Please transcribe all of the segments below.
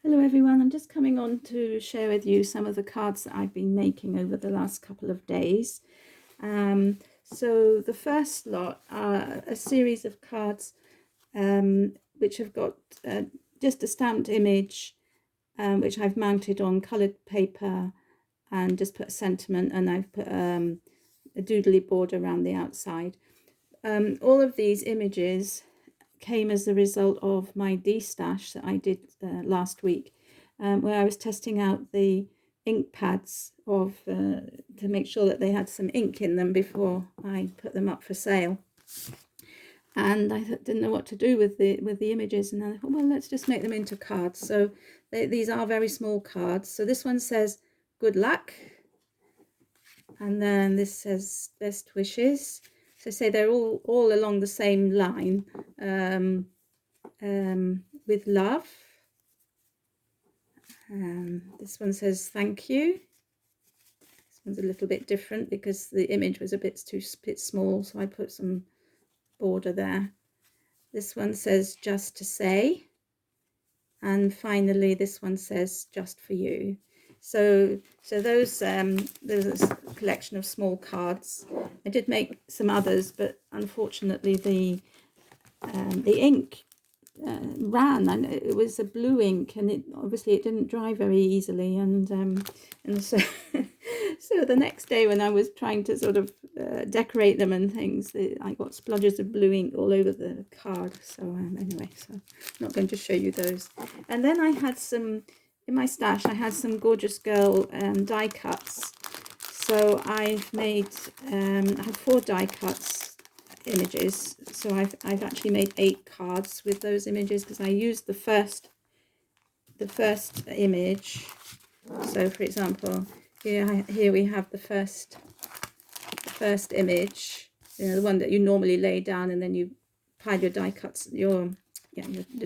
Hello everyone, I'm just coming on to share with you some of the cards that I've been making over the last couple of days. So the first lot are a series of cards which have got just a stamped image which I've mounted on coloured paper and just put a sentiment, and I've put a doodly border around the outside. All of these images came as a result of my D-stash that I did last week, where I was testing out the ink pads to make sure that they had some ink in them before I put them up for sale. And I didn't know what to do with the images, and I thought, well, let's just make them into cards. So these are very small cards. So this one says good luck, and then this says best wishes. So say they're all along the same line. With love. This one says thank you. This one's a little bit different because the image was a bit small, so I put some border there. This one says just to say. And finally, this one says just for you. So those there's a collection of small cards. I did make some others, but unfortunately the ink ran, and it was a blue ink, and it didn't dry very easily, and so so the next day when I was trying to sort of decorate them and things, I got splodges of blue ink all over the card. So anyway, so I'm not going to show you those. And then I had some in my stash. I had some Gorgeous Girl die cuts. So I've made I had 4 die cuts images, so I've actually made 8 cards with those images, because I used the first image. So for example, here we have the first image, the one that you normally lay down and then you pile your die cuts, the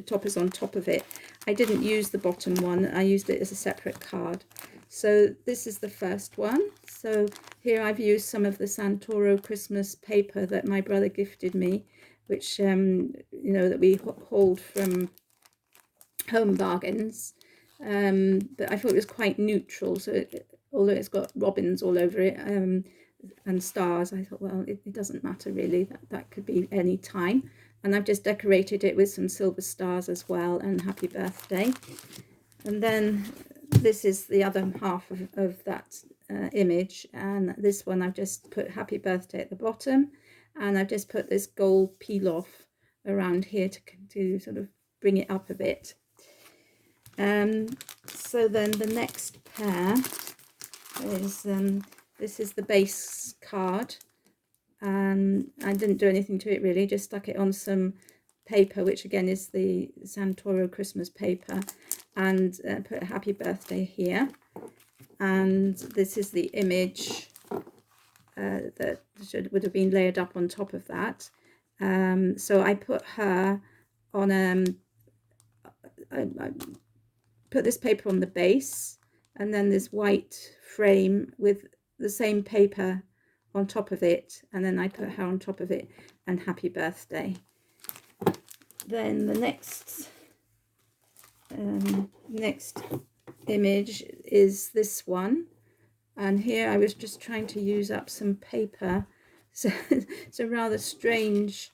top is on top of it. I didn't use the bottom one, I used it as a separate card. So this is the first one. So here I've used some of the Santoro Christmas paper that my brother gifted me, which that we hauled from Home Bargains. But I thought it was quite neutral, so although it's got robins all over it and stars, I thought, well, it doesn't matter really, that could be any time. And I've just decorated it with some silver stars as well, and happy birthday. And then this is the other half of that image, and this one I've just put happy birthday at the bottom, and I've just put this gold peel off around here to sort of bring it up a bit. So then the next pair is this is the base card, and I didn't do anything to it really, just stuck it on some paper, which again is the Santoro Christmas paper, and put a happy birthday here. And this is the image that would have been layered up on top of that. So I put her on I put this paper on the base, and then this white frame with the same paper on top of it, and then I put her on top of it, and happy birthday. Then the next image is this one, and here I was just trying to use up some paper, so it's a rather strange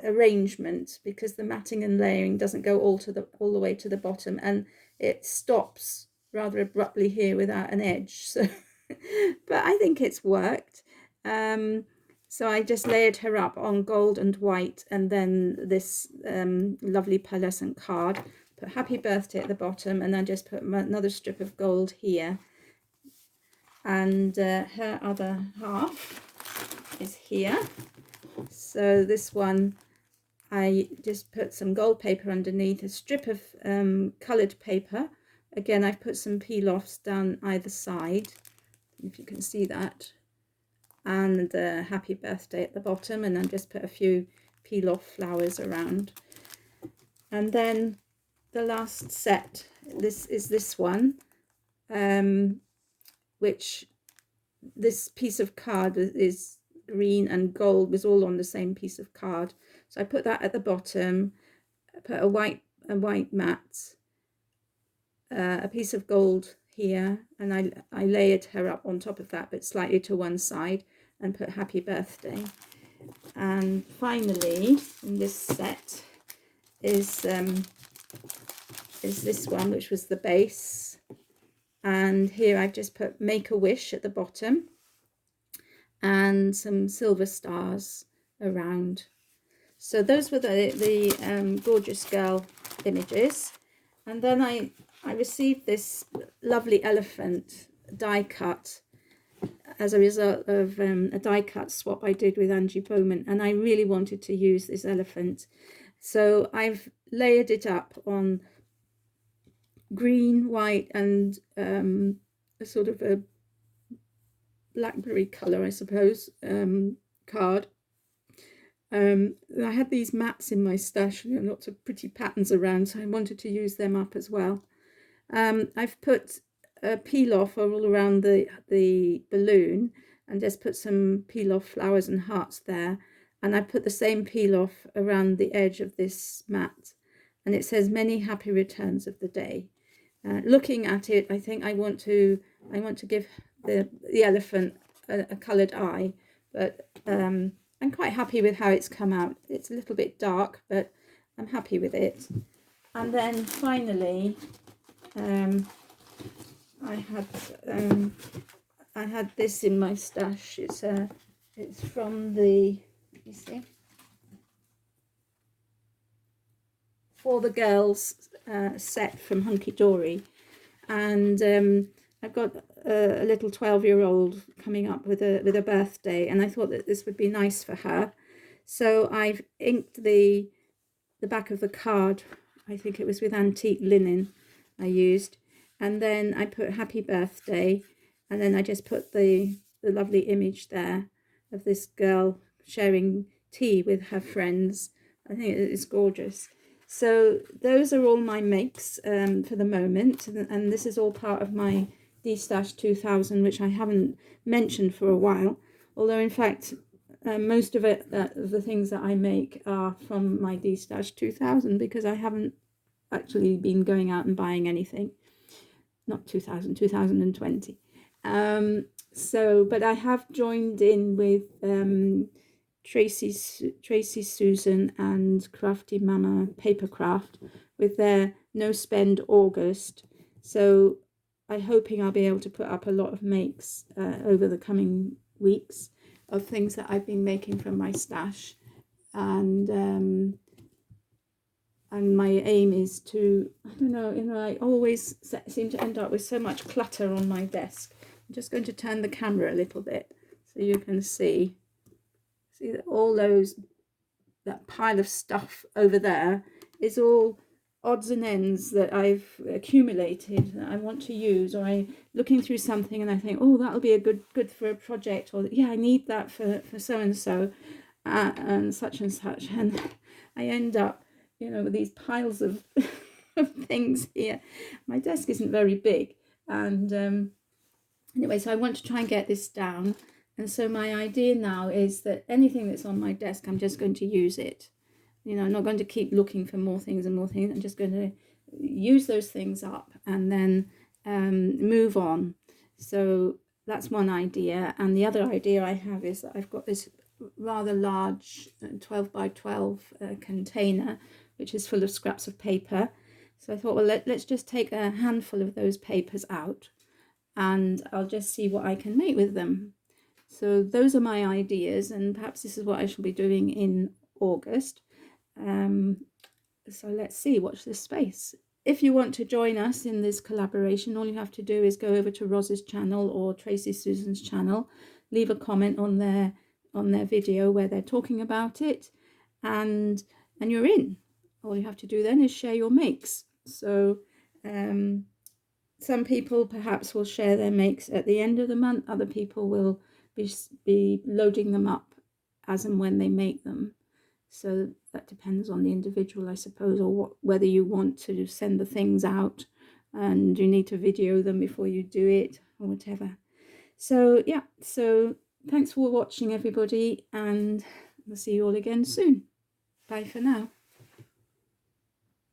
arrangement, because the matting and layering doesn't go all the way to the bottom, and it stops rather abruptly here without an edge. So but I think it's worked. So I just layered her up on gold and white, and then this lovely pearlescent card, put happy birthday at the bottom, and then just put another strip of gold here. And her other half is here. So this one, I just put some gold paper underneath, a strip of coloured paper. Again, I've put some peel-offs down either side, if you can see that, and happy birthday at the bottom, and then just put a few peel-off flowers around. And then the last set, this is this one, which this piece of card is green and gold, was all on the same piece of card. So I put that at the bottom, I put a white a white mat, a piece of gold here, and I layered her up on top of that, but slightly to one side, and put happy birthday. And finally, in this set is this one, which was the base, and here I've just put make a wish at the bottom and some silver stars around. So those were the Gorgeous Girl images. And then I received this lovely elephant die cut as a result of a die cut swap I did with Angie Bowman, and I really wanted to use this elephant. So I've layered it up on green, white, and a sort of a blackberry colour, I suppose, card. I had these mats in my stash, and lots of pretty patterns around, so I wanted to use them up as well. I've put a peel off all around the balloon, and just put some peel off flowers and hearts there, and I put the same peel off around the edge of this mat, and it says many happy returns of the day. Looking at it, I think I want to give the elephant a coloured eye, but I'm quite happy with how it's come out. It's a little bit dark, but I'm happy with it. And then finally, I had this in my stash. It's from the, let me see, For the Girls set from Hunky Dory, and I've got a little 12-year-old coming up with a birthday, and I thought that this would be nice for her. So I've inked the back of the card. I think it was with antique linen I used, and then I put happy birthday, and then I just put the lovely image there of this girl sharing tea with her friends. I think it's gorgeous. So those are all my makes for the moment, and this is all part of my D-Stash 2000, which I haven't mentioned for a while, although in fact most of it, the things that I make are from my D-Stash 2000, because I haven't actually been going out and buying anything. Not 2020. So, but I have joined in with Tracy Susan and Crafty Mama Papercraft with their No Spend August. So I'm hoping I'll be able to put up a lot of makes over the coming weeks of things that I've been making from my stash, and my aim is to, I don't know, I always seem to end up with so much clutter on my desk. I'm just going to turn the camera a little bit so you can see that all that pile of stuff over there is all odds and ends that I've accumulated that I want to use, or I'm looking through something and I think, oh, that'll be a good for a project, or yeah, I need that for so and so and such, and I end up, with these piles of of things here. My desk isn't very big, and anyway, so I want to try and get this down. And so my idea now is that anything that's on my desk, I'm just going to use it. I'm not going to keep looking for more things and more things. I'm just going to use those things up and then move on. So that's one idea. And the other idea I have is that I've got this rather large 12 by 12 container, which is full of scraps of paper. So I thought, well, let's just take a handful of those papers out, and I'll just see what I can make with them. So those are my ideas, and perhaps this is what I shall be doing in August. So let's see, watch this space. If you want to join us in this collaboration, all you have to do is go over to Roz's channel or Tracy Susan's channel, leave a comment on their video where they're talking about it, and you're in. All you have to do then is share your makes. So some people perhaps will share their makes at the end of the month. Other people will be loading them up as and when they make them. So that depends on the individual, I suppose, or whether you want to send the things out and you need to video them before you do it, or whatever. So yeah, so thanks for watching, everybody, and we'll see you all again soon. Bye for now.